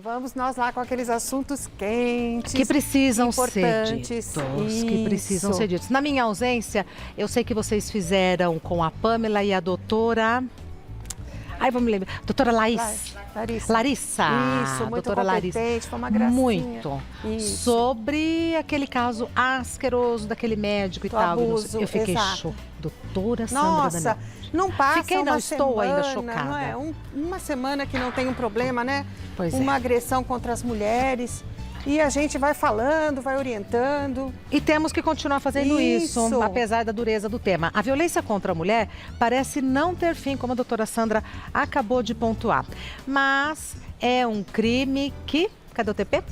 Vamos nós lá com aqueles assuntos quentes. Que precisam ser importantes. ditos. Que precisam ser ditos. Na minha ausência, eu sei que vocês fizeram com a Pamela e a doutora... Ai, vamos lembrar. Doutora Larissa. Isso, muito doutora competente, Larissa. foi uma gracinha. Muito. Isso. Sobre aquele caso asqueroso daquele médico e tal. Abuso, eu fiquei exato. Doutora Sandra Nossa, Daniel. não passa Fiquei, uma não, estou ainda semana, chocada. não é? Uma semana que não tem um problema, né? Pois é. Uma agressão contra as mulheres. E a gente vai falando, vai orientando. E temos que continuar fazendo isso, apesar da dureza do tema. A violência contra a mulher parece não ter fim, como a doutora Sandra acabou de pontuar. Mas é um crime que... Cadê o TP?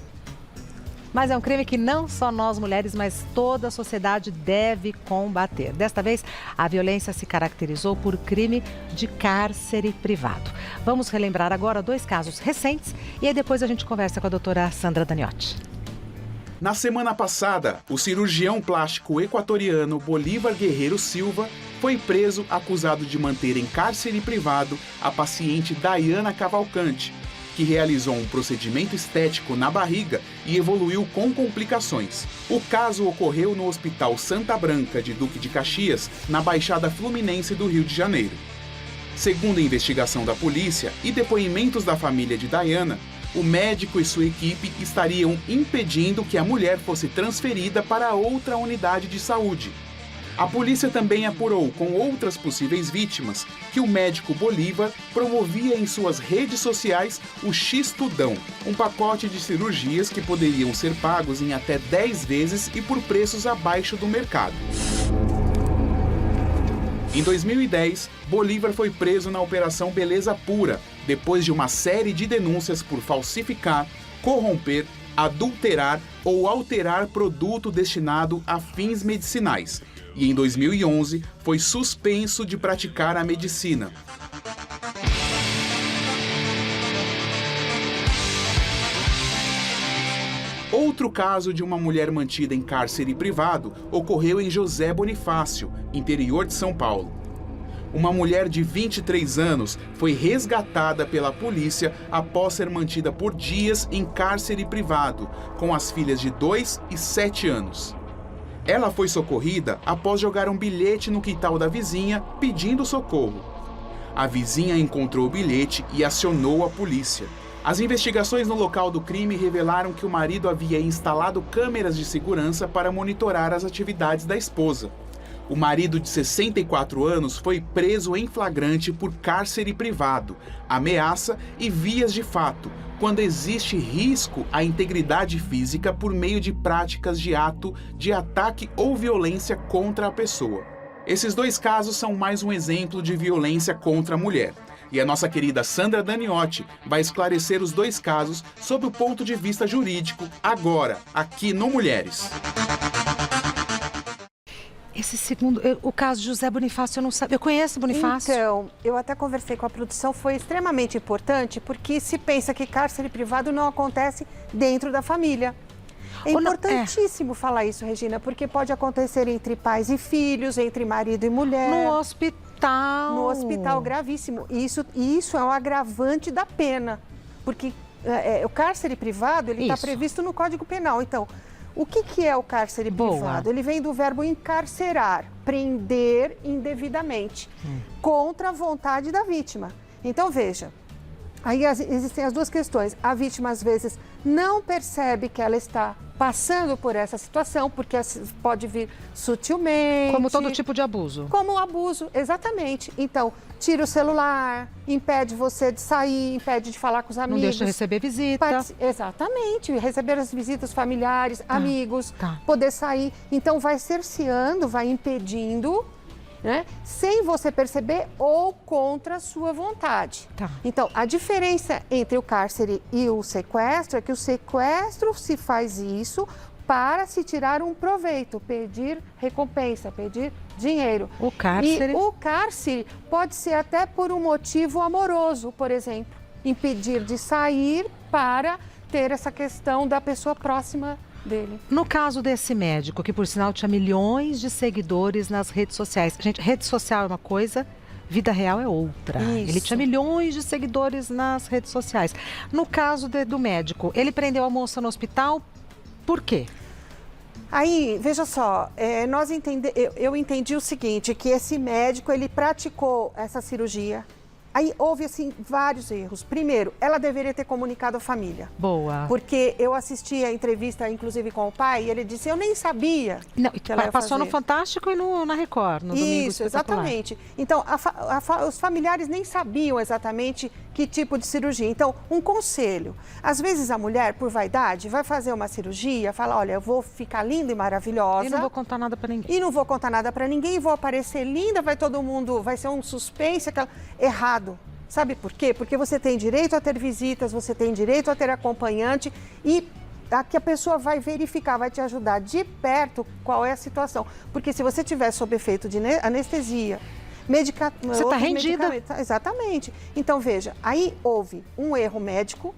Mas é um crime que não só nós mulheres, mas toda a sociedade deve combater. Desta vez, a violência se caracterizou por crime de cárcere privado. Vamos relembrar agora 2 casos recentes e aí depois a gente conversa com a doutora Sandra Daniotti. Na semana passada, o cirurgião plástico equatoriano Bolívar Guerreiro Silva foi preso acusado de manter em cárcere privado a paciente Dayana Cavalcante, que realizou um procedimento estético na barriga e evoluiu com complicações. O caso ocorreu no Hospital Santa Branca de Duque de Caxias, na Baixada Fluminense do Rio de Janeiro. Segundo a investigação da polícia e depoimentos da família de Dayana, o médico e sua equipe estariam impedindo que a mulher fosse transferida para outra unidade de saúde. A polícia também apurou com outras possíveis vítimas que o médico Bolívar promovia em suas redes sociais o X-Tudão, um pacote de cirurgias que poderiam ser pagos em até 10 vezes e por preços abaixo do mercado. Em 2010, Bolívar foi preso na Operação Beleza Pura, depois de uma série de denúncias por falsificar, corromper, adulterar ou alterar produto destinado a fins medicinais. E em 2011 foi suspenso de praticar a medicina. Outro caso de uma mulher mantida em cárcere privado ocorreu em José Bonifácio, interior de São Paulo. Uma mulher de 23 anos foi resgatada pela polícia após ser mantida por dias em cárcere privado, com as filhas de 2 e 7 anos. Ela foi socorrida após jogar um bilhete no quintal da vizinha pedindo socorro. A vizinha encontrou o bilhete e acionou a polícia. As investigações no local do crime revelaram que o marido havia instalado câmeras de segurança para monitorar as atividades da esposa. O marido de 64 anos foi preso em flagrante por cárcere privado, ameaça e vias de fato, quando existe risco à integridade física por meio de práticas de ato de ataque ou violência contra a pessoa. Esses 2 casos são mais um exemplo de violência contra a mulher. E a nossa querida Sandra Daniotti vai esclarecer os 2 casos sob o ponto de vista jurídico, agora, aqui no Mulheres. Esse segundo, o caso de José Bonifácio, eu não sabia. Eu conheço Bonifácio. Então, eu até conversei com a produção, foi extremamente importante, porque se pensa que cárcere privado não acontece dentro da família. É importantíssimo falar isso, Regina, porque pode acontecer entre pais e filhos, entre marido e mulher. No hospital. No hospital, gravíssimo. E isso é um agravante da pena, porque o cárcere privado, ele está previsto no Código Penal. Então, o que é o cárcere privado? Ele vem do verbo encarcerar, prender indevidamente, contra a vontade da vítima. Então, veja, aí existem as 2 questões. A vítima, às vezes, não percebe que ela está passando por essa situação, porque pode vir sutilmente. Como todo tipo de abuso. Como abuso, exatamente. Então, tira o celular, impede você de sair, impede de falar com os amigos. Não deixa receber visita. Exatamente, receber as visitas familiares, amigos, poder sair. Então, vai cerceando, vai impedindo, né, sem você perceber ou contra a sua vontade. Então, a diferença entre o cárcere e o sequestro é que o sequestro se faz isso para se tirar um proveito, pedir recompensa, pedir dinheiro. O cárcere? E o cárcere pode ser até por um motivo amoroso, por exemplo, impedir de sair para ter essa questão da pessoa próxima dele. No caso desse médico, que por sinal tinha milhões de seguidores nas redes sociais. Gente, rede social é uma coisa, vida real é outra. Isso. Ele tinha milhões de seguidores nas redes sociais. No caso do médico, ele prendeu a moça no hospital, por quê? Aí, veja só, eu entendi o seguinte, que esse médico, ele praticou essa cirurgia. Aí houve, assim, vários erros. Primeiro, ela deveria ter comunicado à família. Boa. Porque eu assisti a entrevista, inclusive, com o pai, e ele disse, eu nem sabia que ela ia passou fazer. no Fantástico e na Record, no Domingo Isso, Espetacular. exatamente. Então, os familiares nem sabiam exatamente que tipo de cirurgia. Então, um conselho. Às vezes a mulher, por vaidade, vai fazer uma cirurgia, fala, olha, eu vou ficar linda e maravilhosa. E não vou contar nada pra ninguém. E não vou contar nada pra ninguém, vou aparecer linda, vai todo mundo, vai ser um suspense, errado. Sabe por quê? Porque você tem direito a ter visitas, você tem direito a ter acompanhante e aqui a pessoa vai verificar, vai te ajudar de perto qual é a situação. Porque se você tiver sob efeito de anestesia, você está rendida. Exatamente. Então, veja, aí houve um erro médico,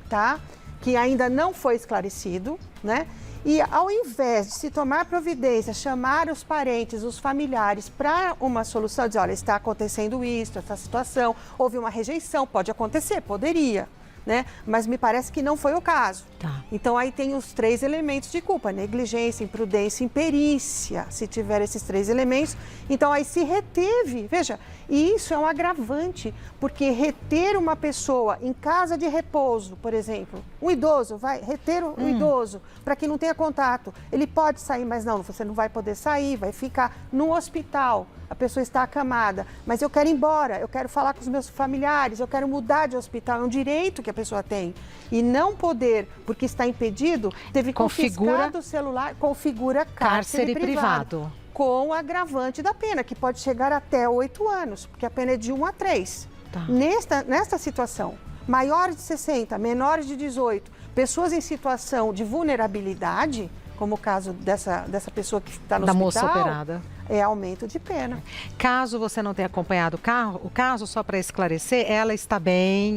tá? Que ainda não foi esclarecido, né? E ao invés de se tomar providência, chamar os parentes, os familiares para uma solução, dizer, olha, está acontecendo isso, essa situação, houve uma rejeição, pode acontecer, poderia, né? Mas me parece que não foi o caso. Tá. Então aí tem os 3 elementos de culpa, negligência, imprudência, imperícia, se tiver esses 3 elementos. Então aí se reteve, veja, e isso é um agravante, porque reter uma pessoa em casa de repouso, por exemplo, um idoso, vai reter o idoso para que não tenha contato. Ele pode sair, mas não, você não vai poder sair, vai ficar no hospital. A pessoa está acamada, mas eu quero ir embora, eu quero falar com os meus familiares, eu quero mudar de hospital, é um direito que a pessoa tem. E não poder, porque está impedido, teve confiscado o celular, configura cárcere privado. Com o agravante da pena, que pode chegar até 8 anos, porque a pena é de 1 a 3. Tá. Nesta situação, maiores de 60, menores de 18, pessoas em situação de vulnerabilidade, como o caso dessa pessoa que está no hospital, moça operada, é aumento de pena. Caso você não tenha acompanhado o caso, só para esclarecer, ela está bem,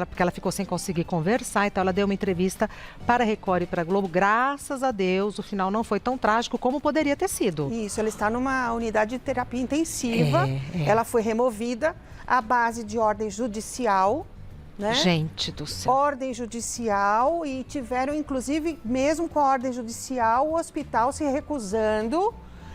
porque ela ficou sem conseguir conversar, então ela deu uma entrevista para a Record e para a Globo. Graças a Deus, o final não foi tão trágico como poderia ter sido. Isso, ela está numa unidade de terapia intensiva, ela foi removida à base de ordem judicial, né? Gente do céu. Ordem judicial, e tiveram, inclusive, mesmo com a ordem judicial, o hospital se recusando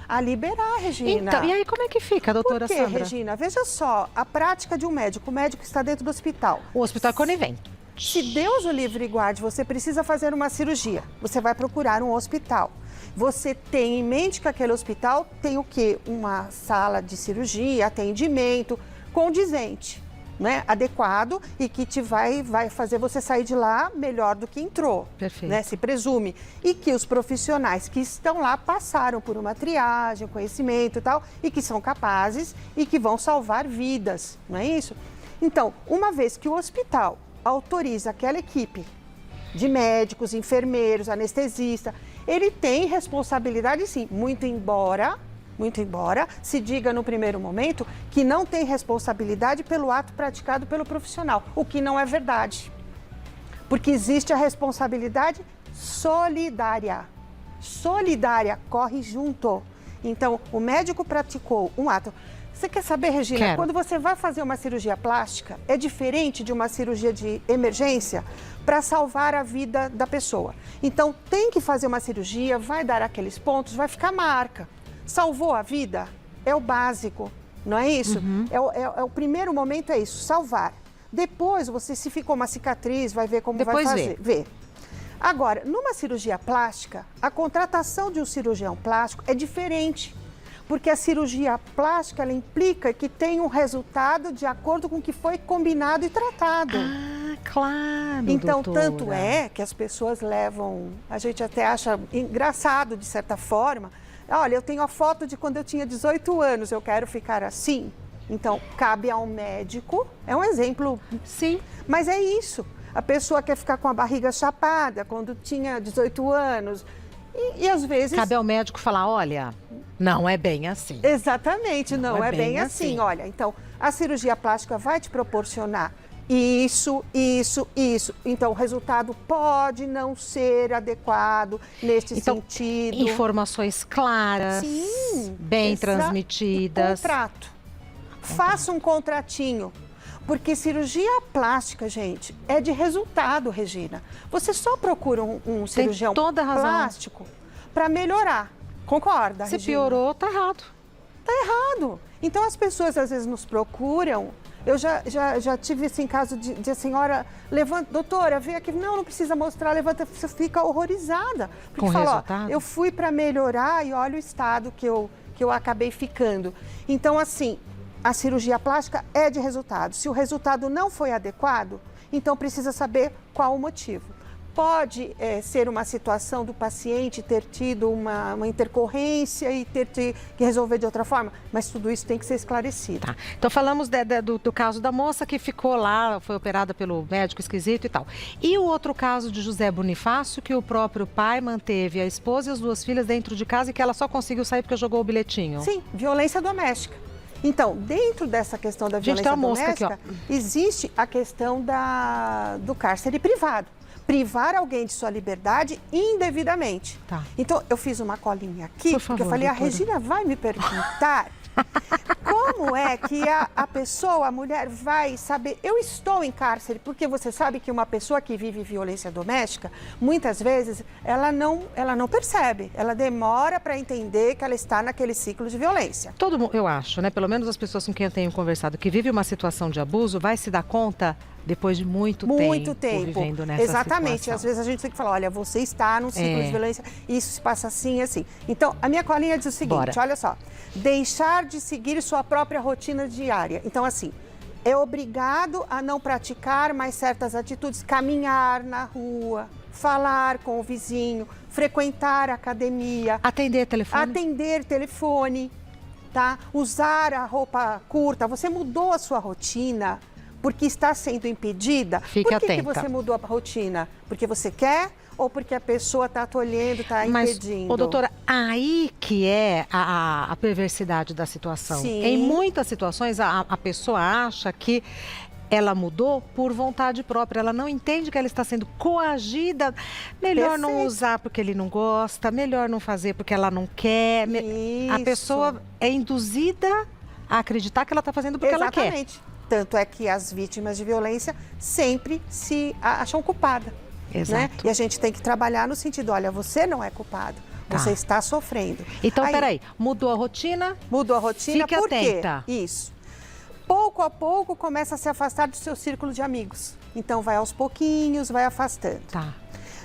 a liberar, Regina. Então, e aí como é que fica, doutora Sandra? Por quê, Regina? Veja só, a prática de um médico, o médico está dentro do hospital. O hospital é conivente. Se Deus o livre e guarde, você precisa fazer uma cirurgia, você vai procurar um hospital. Você tem em mente que aquele hospital tem o quê? Uma sala de cirurgia, atendimento condizente, né, adequado, e que vai fazer você sair de lá melhor do que entrou. Perfeito. Né, se presume. E que os profissionais que estão lá passaram por uma triagem, conhecimento e tal, e que são capazes e que vão salvar vidas, não é isso? Então, uma vez que o hospital autoriza aquela equipe de médicos, enfermeiros, anestesista, ele tem responsabilidade, sim, muito embora se diga no primeiro momento que não tem responsabilidade pelo ato praticado pelo profissional, o que não é verdade. Porque existe a responsabilidade solidária. Solidária, corre junto. Então, o médico praticou um ato. Você quer saber, Regina? Quero. Quando você vai fazer uma cirurgia plástica, é diferente de uma cirurgia de emergência para salvar a vida da pessoa. Então, tem que fazer uma cirurgia, vai dar aqueles pontos, vai ficar marca. Salvou a vida? É o básico, não é isso? O primeiro momento é isso, salvar. Depois, se ficou uma cicatriz, vai ver como vai fazer. Vê. Agora, numa cirurgia plástica, a contratação de um cirurgião plástico é diferente. Porque a cirurgia plástica, ela implica que tem um resultado de acordo com o que foi combinado e tratado. Ah, claro, então, doutora. tanto é que as pessoas levam, a gente até acha engraçado de certa forma. Olha, eu tenho a foto de quando eu tinha 18 anos, eu quero ficar assim. Então, cabe a um médico, é um exemplo. Sim. Mas é isso, a pessoa quer ficar com a barriga chapada quando tinha 18 anos. E às vezes... Cabe ao médico falar, olha, não é bem assim. Exatamente, não é bem assim. Olha, então, a cirurgia plástica vai te proporcionar isso. Então, o resultado pode não ser adequado neste sentido. Informações claras, sim, bem transmitidas. Contrato. Faça um contratinho. Porque cirurgia plástica, gente, é de resultado, Regina. Você só procura um cirurgião plástico para melhorar. Concorda, Se Regina? piorou, tá errado. Tá errado. Então as pessoas às vezes nos procuram. Eu já tive assim, caso de a senhora levanta, doutora, vem aqui, não precisa mostrar, levanta, você fica horrorizada. Porque Com fala, resultado? ó, eu fui para melhorar e olha o estado que eu acabei ficando. Então, assim, a cirurgia plástica é de resultado. Se o resultado não foi adequado, então precisa saber qual o motivo. Pode ser uma situação do paciente ter tido uma intercorrência e ter que resolver de outra forma, mas tudo isso tem que ser esclarecido. Tá. Então falamos do caso da moça que ficou lá, foi operada pelo médico esquisito e tal. E o outro caso de José Bonifácio, que o próprio pai manteve a esposa e as 2 filhas dentro de casa e que ela só conseguiu sair porque jogou o bilhetinho. Sim, violência doméstica. Então, dentro dessa questão da violência doméstica, aqui, existe a questão do cárcere privado. Privar alguém de sua liberdade indevidamente. Tá. Então, eu fiz uma colinha aqui, Por favor, porque eu falei, doutora. a Regina vai me perguntar como é que a pessoa, a mulher, vai saber, eu estou em cárcere, porque você sabe que uma pessoa que vive violência doméstica, muitas vezes, ela não percebe, ela demora para entender que ela está naquele ciclo de violência. Todo mundo, eu acho, né? Pelo menos as pessoas com quem eu tenho conversado que vive uma situação de abuso, vai se dar conta depois de muito tempo vivendo nessa Exatamente. situação. Às vezes a gente tem que falar, olha, você está num ciclo de violência, isso se passa assim e assim. Então, a minha colinha diz o seguinte, Bora. olha só, deixar de seguir sua própria rotina diária. Então, assim, é obrigado a não praticar mais certas atitudes, caminhar na rua, falar com o vizinho, frequentar a academia. Atender telefone, tá? Usar a roupa curta. Você mudou a sua rotina porque está sendo impedida? Fique Por que atenta. você mudou a rotina? Porque você quer ou porque a pessoa está tolhendo, está impedindo? Mas, doutora, aí que é a perversidade da situação. Sim. Em muitas situações, a pessoa acha que ela mudou por vontade própria, ela não entende que ela está sendo coagida. Melhor não usar porque ele não gosta, melhor não fazer porque ela não quer. A pessoa é induzida a acreditar que ela está fazendo porque ela quer. Exatamente. Tanto é que as vítimas de violência sempre se acham culpadas. Exato. Né? E a gente tem que trabalhar no sentido, olha, você não é culpado, você está sofrendo. Então, peraí, mudou a rotina? Mudou a rotina, Fique atenta. Isso. Pouco a pouco começa a se afastar do seu círculo de amigos. Então, vai aos pouquinhos, vai afastando. Tá.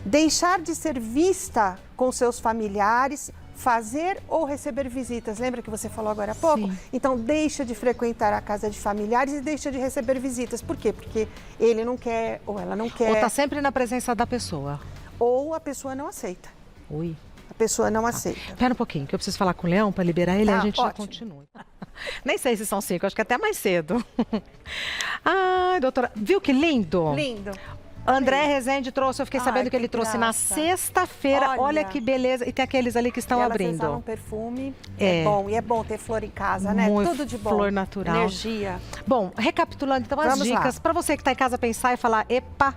Deixar de ser vista com seus familiares, fazer ou receber visitas. Lembra que você falou agora há pouco? Sim. Então, deixa de frequentar a casa de familiares e deixa de receber visitas. Por quê? Porque ele não quer ou ela não quer. Ou tá sempre na presença da pessoa. Ou a pessoa não aceita. Ui. A pessoa não aceita. Espera um pouquinho, que eu preciso falar com o Leão para liberar ele e a gente já ótimo. continua. Nem sei se são 5, acho que até mais cedo. Ai, doutora, viu que lindo? Lindo. André Rezende trouxe, eu fiquei sabendo que ele que trouxe na graça. sexta-feira. Olha que beleza. E tem aqueles ali que estão Elas abrindo. exalam perfume. É bom. E é bom ter flor em casa, né? Muito Tudo de bom. flor natural. Energia. Bom, recapitulando então as Vamos lá. dicas para você que está em casa pensar e falar, epa,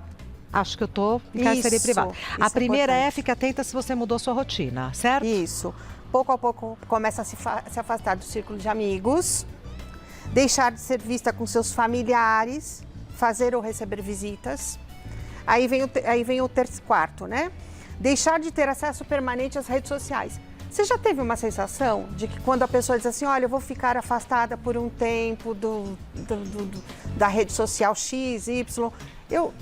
acho que eu tô em cárcere Isso, privado. isso A é primeira importante. fique atenta se você mudou sua rotina, certo? Isso. Pouco a pouco começa a se afastar do círculo de amigos, deixar de ser vista com seus familiares, fazer ou receber visitas. Aí vem o quarto, né? Deixar de ter acesso permanente às redes sociais. Você já teve uma sensação de que quando a pessoa diz assim, olha, eu vou ficar afastada por um tempo da rede social X, Y,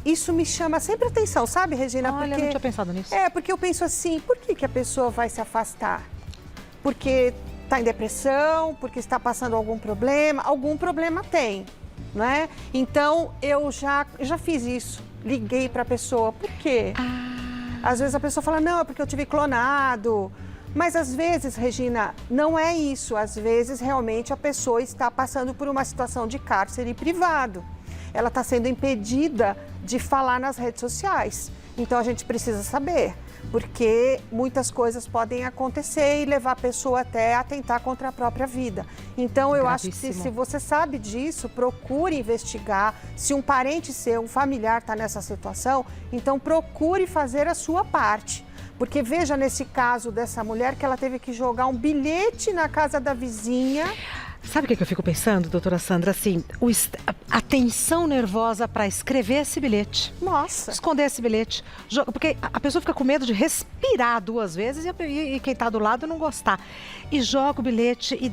isso me chama sempre atenção, sabe, Regina? Olha, eu não tinha pensado nisso. Porque eu penso assim, por que a pessoa vai se afastar? Porque está em depressão, porque está passando algum problema tem, não é? Então, eu já fiz isso, liguei para a pessoa, por quê? Às vezes a pessoa fala, não, é porque eu tive clonado. Mas às vezes, Regina, não é isso. Às vezes, realmente, a pessoa está passando por uma situação de cárcere privado. Ela está sendo impedida de falar nas redes sociais. Então, a gente precisa saber, porque muitas coisas podem acontecer e levar a pessoa até a atentar contra a própria vida. Então, eu acho que se você sabe disso, procure investigar. Se um parente seu, um familiar está nessa situação, então procure fazer a sua parte. Porque veja nesse caso dessa mulher que ela teve que jogar um bilhete na casa da vizinha Sabe o que eu fico pensando, doutora Sandra? Assim, a tensão nervosa para escrever esse bilhete. Nossa. Esconder esse bilhete. Porque a pessoa fica com medo de respirar 2 vezes e quem está do lado não gostar. E joga o bilhete e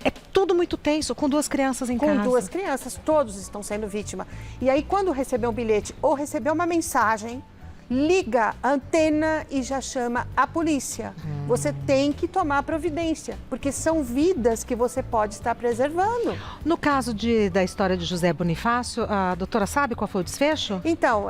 é tudo muito tenso, com 2 crianças em casa. Com 2 crianças, todos estão sendo vítima. E aí, quando receber um bilhete ou receber uma mensagem, liga a antena e já chama a polícia. Você tem que tomar providência, porque são vidas que você pode estar preservando. No caso da história de José Bonifácio, a doutora sabe qual foi o desfecho? Então,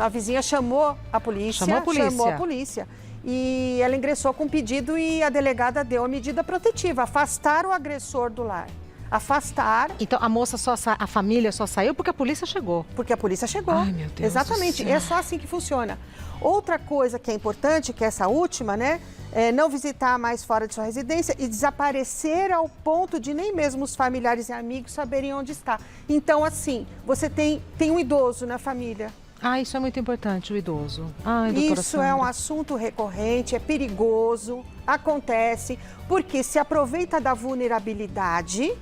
a vizinha chamou a polícia. Chamou a polícia. E ela ingressou com pedido e a delegada deu a medida protetiva, afastar o agressor do lar. Afastar. Então a família só saiu porque a polícia chegou. Porque a polícia chegou. Ai, meu Deus. Exatamente. Do céu. É só assim que funciona. Outra coisa que é importante, que é essa última, né? É não visitar mais fora de sua residência e desaparecer ao ponto de nem mesmo os familiares e amigos saberem onde está. Então, assim, você tem um idoso na família. Ah, isso é muito importante, o idoso. Ai, doutora Isso Sandra. é um assunto recorrente, é perigoso, acontece, porque se aproveita da vulnerabilidade,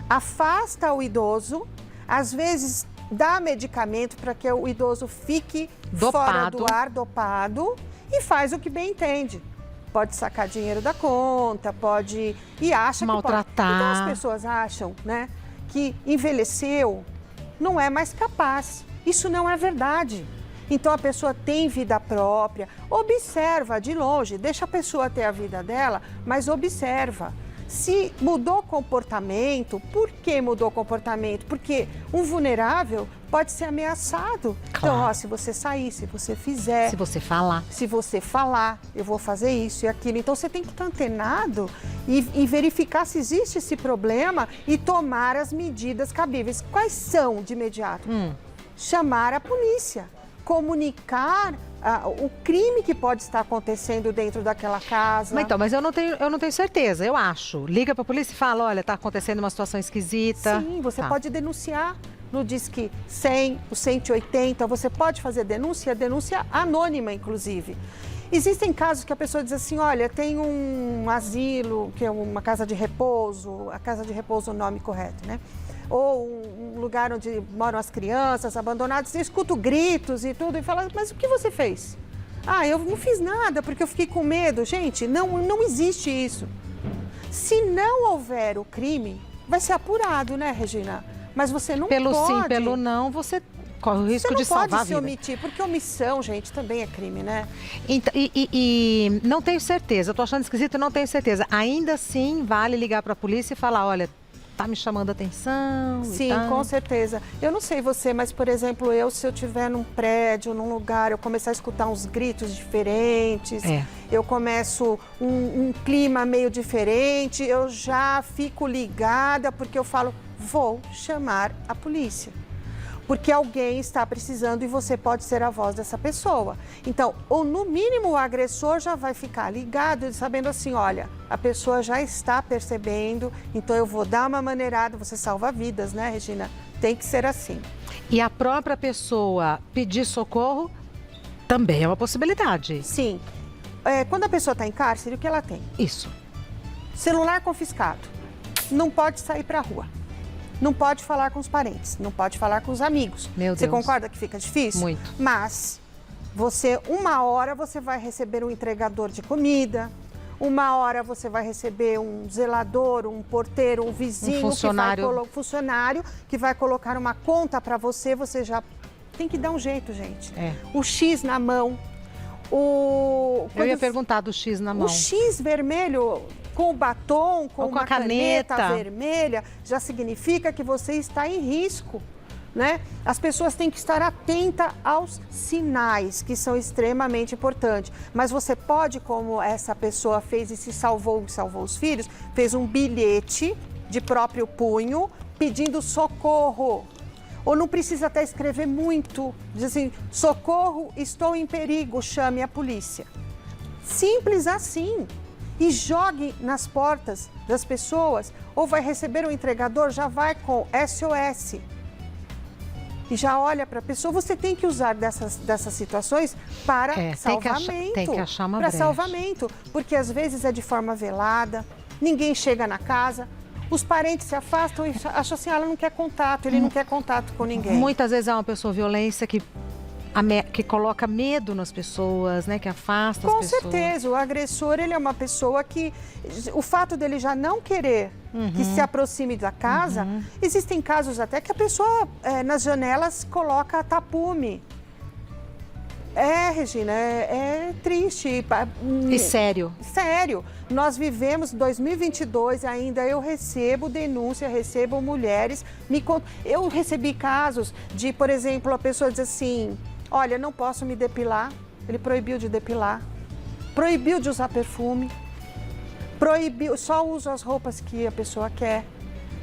afasta o idoso, às vezes dá medicamento para que o idoso fique fora do ar, dopado, e faz o que bem entende. Pode sacar dinheiro da conta, pode... E acha maltratar. Que pode. Então as pessoas acham, né, que envelheceu, não é mais capaz. Isso não é verdade. Então a pessoa tem vida própria, observa de longe, deixa a pessoa ter a vida dela, mas observa. Se mudou comportamento, por que mudou comportamento? Porque um vulnerável pode ser ameaçado. Claro. Então, ó, se você sair, se você fizer... Se você falar. Se você falar, eu vou fazer isso e aquilo. Então, você tem que estar antenado e verificar se existe esse problema e tomar as medidas cabíveis. Quais são de imediato? Chamar a polícia, comunicar o crime que pode estar acontecendo dentro daquela casa. Mas eu não tenho certeza, eu acho. Liga para a polícia e fala, olha, está acontecendo uma situação esquisita. Sim, você pode denunciar no Disque 100, o 180, você pode fazer denúncia anônima, inclusive. Existem casos que a pessoa diz assim, olha, tem um asilo, que é uma casa de repouso, a casa de repouso é o nome correto, né? Ou um lugar onde moram as crianças abandonadas, eu escuto gritos e tudo, e fala, mas o que você fez? Ah, eu não fiz nada, porque eu fiquei com medo. Gente, não existe isso. Se não houver o crime, vai ser apurado, né, Regina? Mas você não pode... Pelo sim, pelo não, você corre o risco de salvar a vida. Você não pode se omitir, porque omissão, gente, também é crime, né? E não tenho certeza, eu tô achando esquisito, não tenho certeza. Ainda assim, vale ligar para a polícia e falar, olha, tá me chamando a atenção. Sim, com certeza. Eu não sei você, mas, por exemplo, se eu estiver num prédio, num lugar, eu começar a escutar uns gritos diferentes, eu começo um clima meio diferente, eu já fico ligada, porque eu falo, vou chamar a polícia. Porque alguém está precisando e você pode ser a voz dessa pessoa. Então, ou no mínimo o agressor já vai ficar ligado, sabendo assim, olha, a pessoa já está percebendo, então eu vou dar uma maneirada, você salva vidas, né, Regina? Tem que ser assim. E a própria pessoa pedir socorro também é uma possibilidade. Sim. Quando a pessoa está em cárcere, o que ela tem? Isso. Celular confiscado. Não pode sair para a rua. Não pode falar com os parentes, não pode falar com os amigos. Meu Deus. Você concorda que fica difícil? Muito. Mas uma hora você vai receber um entregador de comida, uma hora você vai receber um zelador, um porteiro, um vizinho, funcionário que vai colocar uma conta para você, você já tem que dar um jeito, gente. O X na mão. Eu ia perguntar do X na mão. O X vermelho com o batom, com uma caneta vermelha, já significa que você está em risco, né? As pessoas têm que estar atentas aos sinais, que são extremamente importantes. Mas você pode, como essa pessoa fez e salvou os filhos, fez um bilhete de próprio punho pedindo socorro. Ou não precisa até escrever muito, diz assim, socorro, estou em perigo, chame a polícia. Simples assim. E jogue nas portas das pessoas, ou vai receber um entregador, já vai com SOS. E já olha para a pessoa, você tem que usar dessas situações para salvamento. Tem que achar uma para brecha. Salvamento, porque às vezes é de forma velada, ninguém chega na casa, Os parentes se afastam e acham assim, ela não quer contato, ele não quer contato com ninguém. Muitas vezes é uma pessoa violência que coloca medo nas pessoas, né? Que afasta as pessoas. Com certeza, o agressor, ele é uma pessoa que... O fato dele já não querer que se aproxime da casa, existem casos até que a pessoa, nas janelas, coloca tapume. Regina, é triste. E sério. Sério. Nós vivemos 2022 ainda, eu recebo denúncia, recebo mulheres. Eu recebi casos de, por exemplo, a pessoa diz assim, olha, não posso me depilar. Ele proibiu de depilar, proibiu de usar perfume, proibiu, só uso as roupas que a pessoa quer.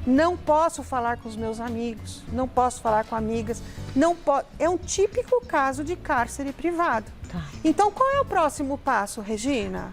Não posso falar com os meus amigos, não posso falar com amigas, não pode. É um típico caso de cárcere privado. Tá. Então, qual é o próximo passo, Regina?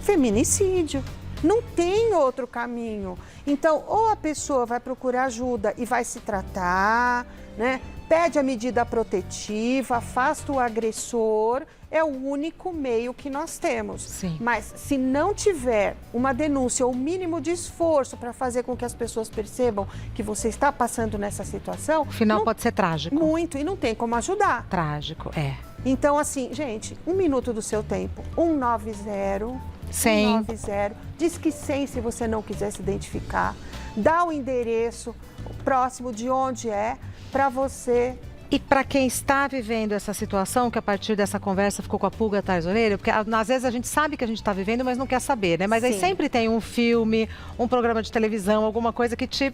Feminicídio. Não tem outro caminho. Então, ou a pessoa vai procurar ajuda e vai se tratar, né? Pede a medida protetiva, afasta o agressor, é o único meio que nós temos. Sim. Mas se não tiver uma denúncia ou o mínimo de esforço para fazer com que as pessoas percebam que você está passando nessa situação... O final pode ser trágico. Muito, e não tem como ajudar. Trágico, é. Então, assim, gente, 1 minuto do seu tempo, 190... 190, diz que 100 se você não quiser se identificar, dá o endereço próximo de onde é para você. E para quem está vivendo essa situação, que a partir dessa conversa ficou com a pulga atrás da orelha, porque às vezes a gente sabe que a gente está vivendo, mas não quer saber, né? Mas aí sempre tem um filme, um programa de televisão, alguma coisa que te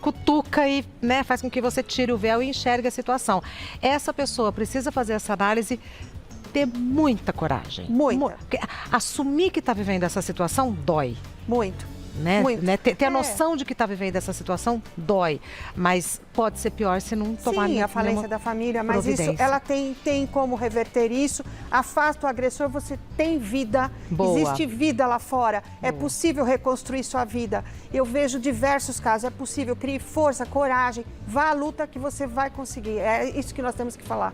cutuca e, né, faz com que você tire o véu e enxergue a situação. Essa pessoa precisa fazer essa análise, ter muita coragem. Muita. Assumir que está vivendo essa situação dói. Muito. Né? Muito. Ter a noção de que está vivendo essa situação dói, mas pode ser pior se não tomar a falência da família, mas isso, ela tem como reverter isso, afasta o agressor, você tem vida, existe vida lá fora, é possível reconstruir sua vida. Eu vejo diversos casos, é possível, crie força, coragem, vá à luta que você vai conseguir, é isso que nós temos que falar.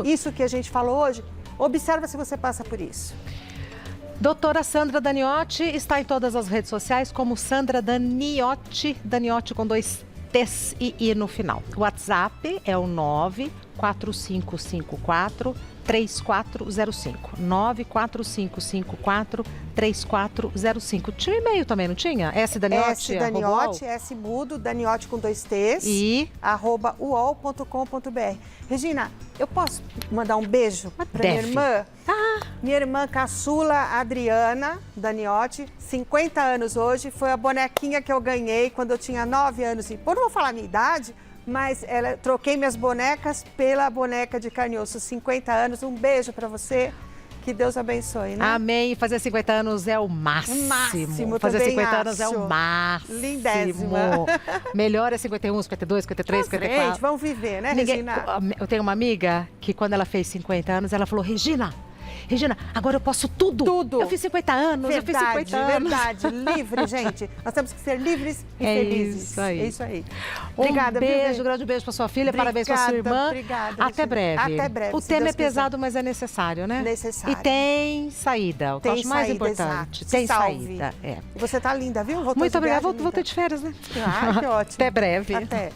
Isso que a gente falou hoje, observa se você passa por isso. Doutora Sandra Daniotti está em todas as redes sociais como Sandra Daniotti, Daniotti com 2 T's e I no final. O WhatsApp é o 94554-3405. 94554-3405. Tinha um e-mail também, não tinha? S Daniotti, S mudo, Daniotti com 2 T's, e @uol.com.br. Regina, eu posso mandar um beijo para minha irmã? Minha irmã caçula, Adriana Daniotti, 50 anos hoje, foi a bonequinha que eu ganhei quando eu tinha 9 anos. Eu não vou falar a minha idade, mas troquei minhas bonecas pela boneca de carne e osso, 50 anos. Um beijo para você. Que Deus abençoe, né? Amém. Fazer 50 anos é o máximo. O máximo, fazer também 50 acho. anos é o máximo. Lindésima. Melhor é 51, 52, 53, 54. Gente, vamos viver, né, Regina? Eu tenho uma amiga que quando ela fez 50 anos, ela falou, Regina, agora eu posso tudo. Tudo. Eu fiz 50 anos, verdade, eu fiz 50 anos. Verdade, livre, gente. Nós temos que ser livres e felizes. Isso aí. É isso aí. Obrigada, grande beijo para sua filha, parabéns para sua irmã. Obrigada. Até breve. Até breve. O tema é pesado, mas é necessário, né? Necessário. E tem saída, o que eu acho mais importante. Tem saída. Você tá linda, viu? Muito obrigada. Vou ter de férias, né? Que ótimo. Até breve. Até.